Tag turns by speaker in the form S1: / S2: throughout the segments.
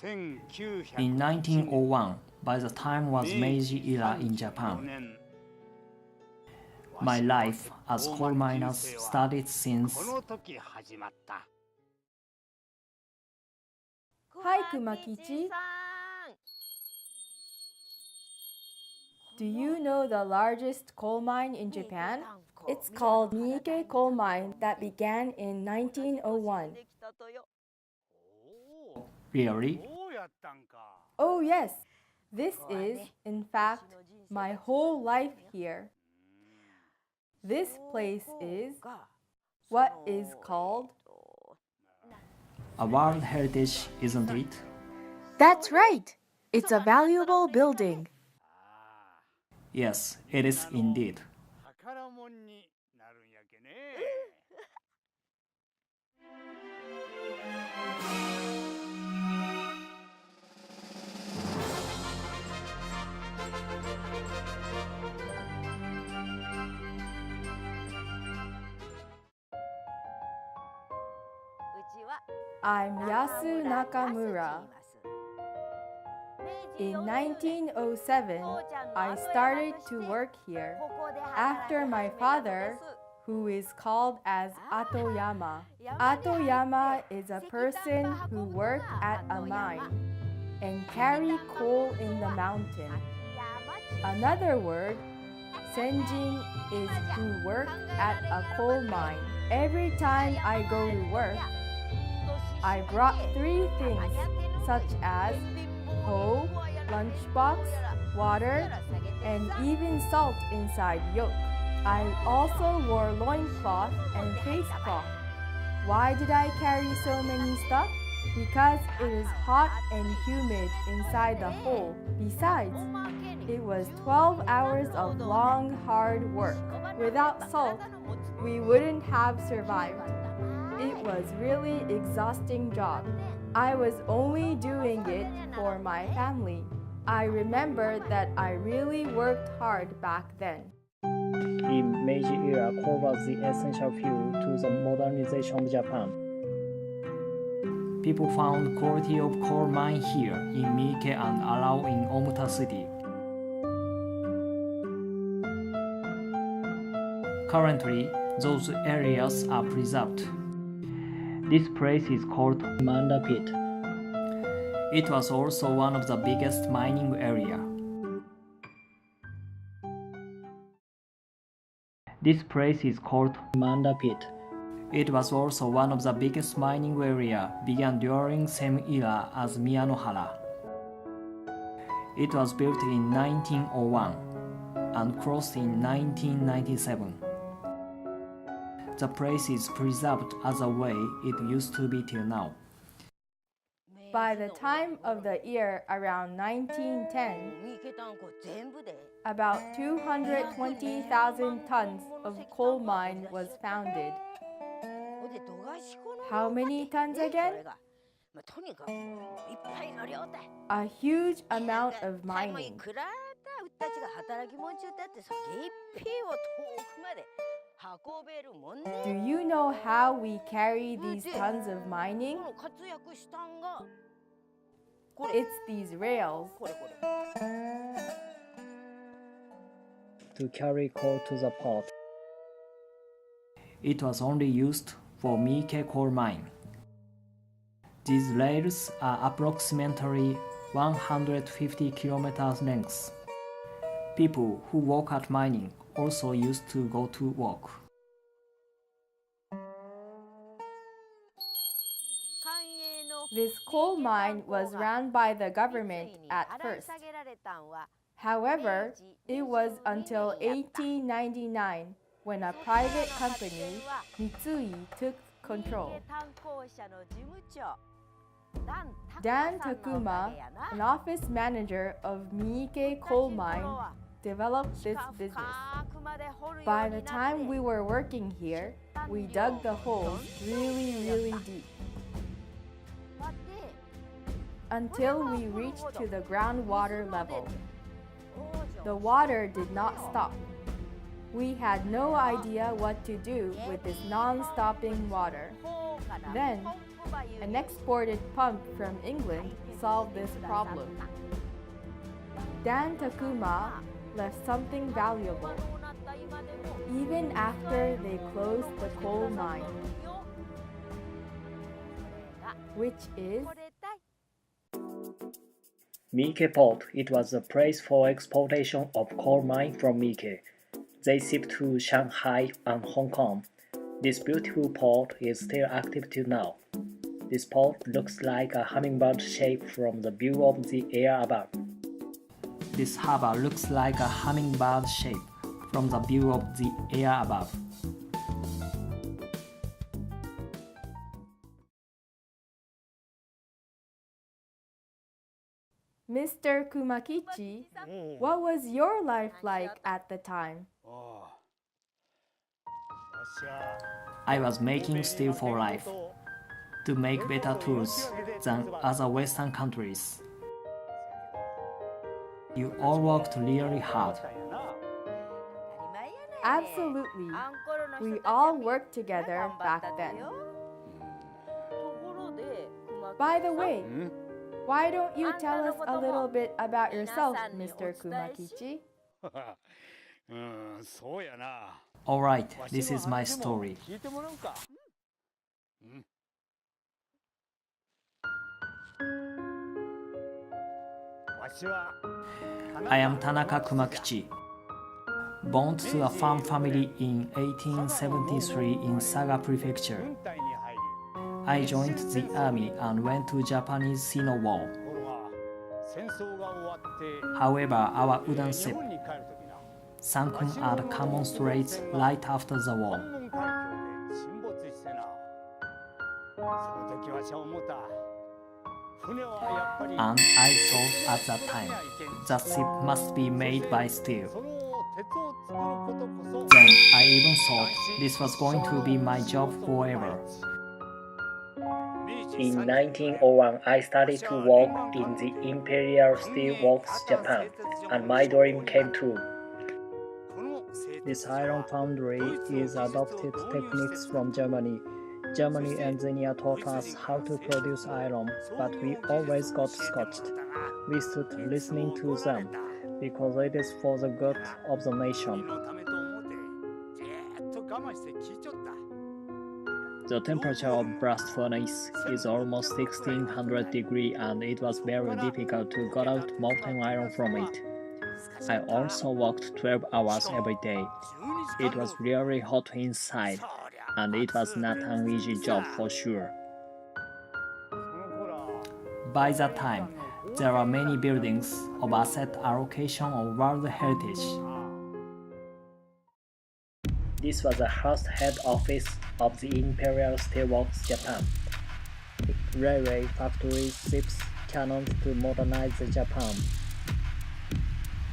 S1: In 1901, by the time was Meiji era in Japan. My life as coal miners started since.
S2: Hi, Kumakichi. Do you know the largest coal mine in Japan? It's called Meiji Coal Mine that began in 1901.
S1: Really?
S2: Oh yes, this is, in fact, my whole life here. This place is what is called
S1: A World Heritage, isn't it?
S2: That's right! It's a valuable building.
S1: Yes, it is indeed.
S2: I'm Yasu Nakamura. In 1907, I started to work here after my father, who is called as Atoyama. Atoyama is a person who worked at a mine and carry coal in the mountain. Another word, senjin, is who work at a coal mine. Every time I go to work, I brought 3 things, such as hoe, lunchbox, water, and even salt inside yoke. I also wore loincloth and face cloth. Why did I carry so many stuff? Because it is hot and humid inside the hole. Besides, it was 12 hours of long, hard work. Without salt, we wouldn't have survived. It was really exhausting job. I was only doing it for my family. I remember that I really worked hard back then.
S1: In Meiji era, coal was the essential fuel to the modernization of Japan. People found quality of coal mine here in Mike and Arao in Omuta City. Currently, those areas are preserved. This place is called Manda Pit. It was also one of the biggest mining area. This place is called Manda Pit. It was also one of the biggest mining area began during same era as Miyanohara. It was built in 1901 and closed in 1997. The place is preserved as a way it used to be till now.
S2: By the time of the year around 1910, about 220,000 tons of coal mine was founded. How many tons again? A huge amount of mining. Do you know how we carry these tons of mining? It's these rails.
S1: To carry coal to the port. It was only used for Mike coal mine. These rails are approximately 150 kilometers length. People who work at mining also used to go to work.
S2: This coal mine was run by the government at first. However, it was until 1899 when a private company, Mitsui, took control. Dan Takuma, an office manager of Miike Coal Mine, developed this business. By the time we were working here, we dug the holes really deep, until we reached to the groundwater level. The water did not stop. We had no idea what to do with this non-stopping water. Then, an exported pump from England solve this problem. Dan Takuma left something valuable, even after they closed the coal mine, which is
S1: Meiji Port. It was a place for exportation of coal mine from Meiji. They shipped to Shanghai and Hong Kong. This beautiful port is still active till now. This port looks like a hummingbird shape from the view of the air above. This harbor looks like a hummingbird shape from the view of the air above.
S2: Mr. Kumakichi, what was your life like at the time?
S1: I was making steel for life, to make better tools than other Western countries. You all worked really hard.
S2: Absolutely. We all worked together back then. By the way, why don't you tell us a little bit about yourself, Mr. Kumakichi?
S1: Alright, this is my story. I am Tanaka Kumakichi. Born to a farm family in 1873 in Saga Prefecture. I joined the army and went to Japanese Sino War. However, our wooden ship sank at Common Straits right after the war. And I thought at that time that ship must be made by steel. Then I even thought this was going to be my job forever. In 1901, I started to work in the Imperial Steel Works Japan, and my dream came true. This iron foundry is adopted techniques from Germany. German engineer taught us how to produce iron, but we always got scorched. We stood listening to them, because it is for the good of the nation. The temperature of blast furnace is almost 1600 degrees and it was very difficult to get out molten iron from it. I also worked 12 hours every day. It was really hot inside, and it was not an easy job for sure. By that time, there are many buildings of asset allocation of World Heritage. This was the first head office of the Imperial Steelworks Japan. Railway, factories, ships, cannons to modernize Japan.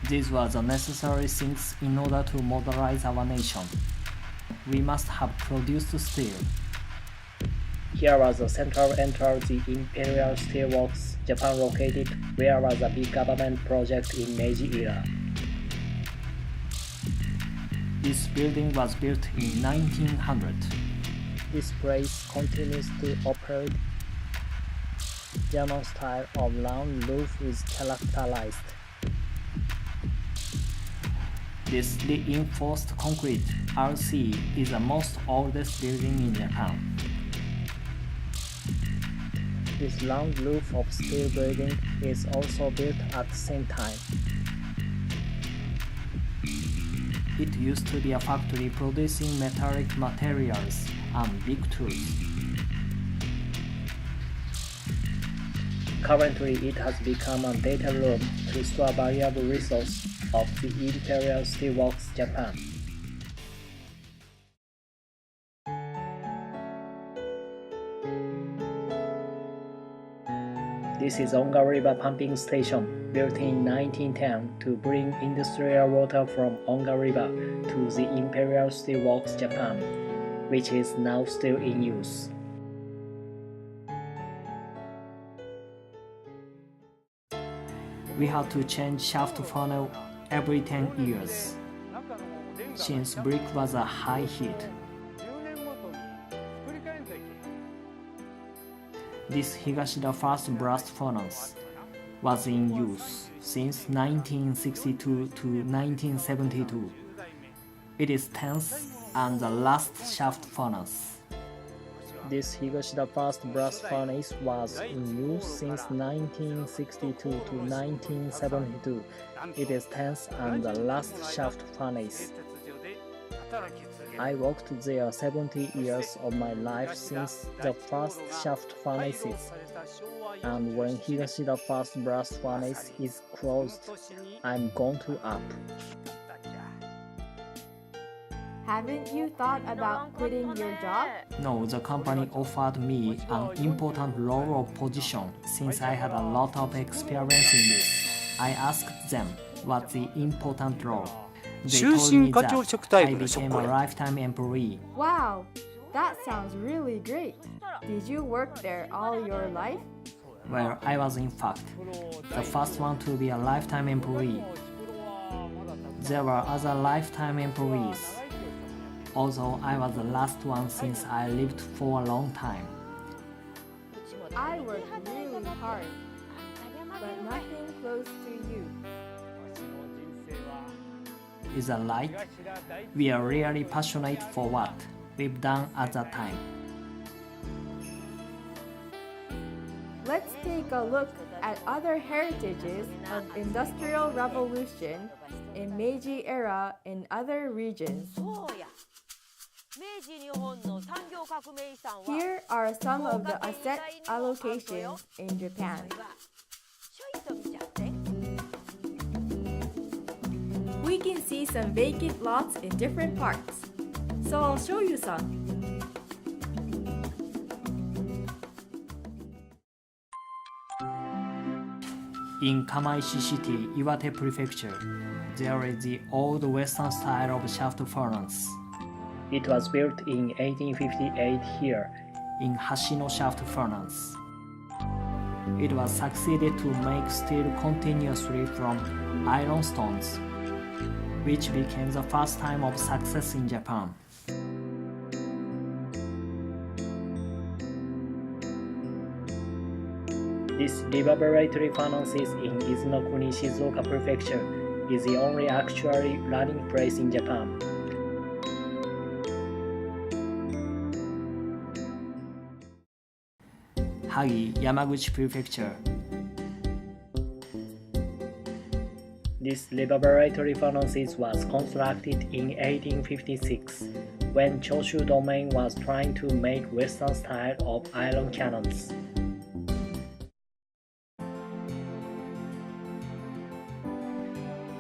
S1: These were the necessary things in order to modernize our nation. We must have produced steel. Here was the central entrance of the Imperial Steelworks Japan located, where was a big government project in Meiji era. This building was built in 1900. This place continues to operate. German style of round roof is characterized. This reinforced concrete RC is the most oldest building in Japan. This round roof of steel building is also built at the same time. It used to be a factory producing metallic materials and big tools. Currently, it has become a data room to store valuable resources of the Imperial Steelworks Japan. This is Onga River Pumping Station, built in 1910 to bring industrial water from Onga River to the Imperial Steelworks Japan, which is now still in use. We had to change shaft funnel every 10 years, since brick was a high heat. This Higashida first blast furnace was in use since 1962 to 1972. It is 10th and the last shaft furnace. This Higashida first blast furnace was in use since 1962 to 1972. It is 10th and the last shaft furnace. I worked there 70 years of my life since the first shaft furnaces. And when Higashida first blast furnace is closed, I'm going to up.
S2: Haven't you thought about quitting your job?
S1: No, the company offered me an important role of position since I had a lot of experience in this. I asked them what's the important role. They told me that I became a lifetime employee.
S2: Wow, that sounds really great. Did you work there all your life?
S1: Well, I was in fact the first one to be a lifetime employee. There were other lifetime employees, although I was the last one since I lived for a long time.
S2: I worked really hard, but nothing close to you.
S1: Is that right? We are really passionate for what we've done at that time.
S2: Let's take a look at other heritages of Industrial Revolution in Meiji era in other regions. Here are some of the asset allocations in Japan. We can see some vacant lots in different parts, so I'll show you some.
S1: In Kamaishi City, Iwate Prefecture, there is the old western style of shaft furnace. It was built in 1858 here, in Hashino shaft furnace. It was succeeded to make steel continuously from iron stones, which became the first time of success in Japan. This reverberatory furnace in Izunokuni, Shizuoka Prefecture is the only actually running place in Japan. Hagi, Yamaguchi Prefecture. This reverberatory furnace was constructed in 1856 when Kyushu domain was trying to make western style of iron cannons.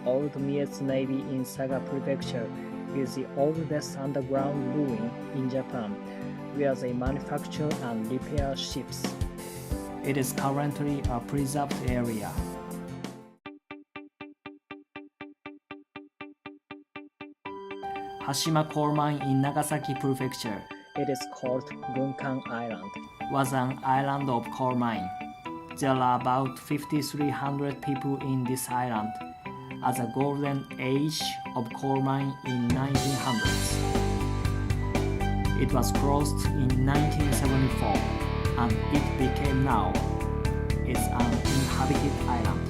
S1: Old Mietsu Navy in Saga Prefecture is the oldest underground ruin in Japan, where they manufacture and repair ships. It is currently a preserved area. Hashima Coal Mine in Nagasaki Prefecture, it is called Gunkan Island, was an island of coal mine. There are about 5,300 people in this island as a golden age of coal mine in 1900s. It was closed in 1974 and it became now is an inhabited island.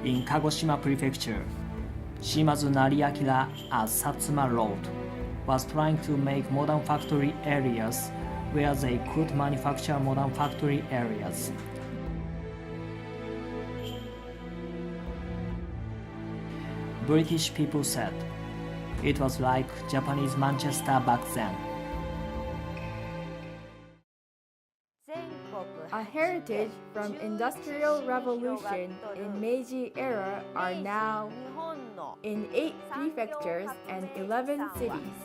S1: In Kagoshima Prefecture, Shimazu Nariakira as Satsuma Road was trying to make modern factory areas where they could manufacture modern factory areas. British people said it was like Japanese Manchester back then.
S2: A heritage from Industrial Revolution in Meiji era are now in 8 prefectures and 11 cities.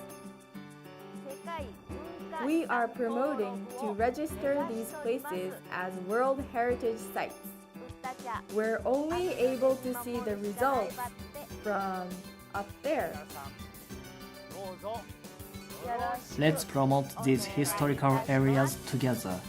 S2: We are promoting to register these places as World Heritage Sites. We're only able to see the results from up there.
S1: Let's promote these historical areas together.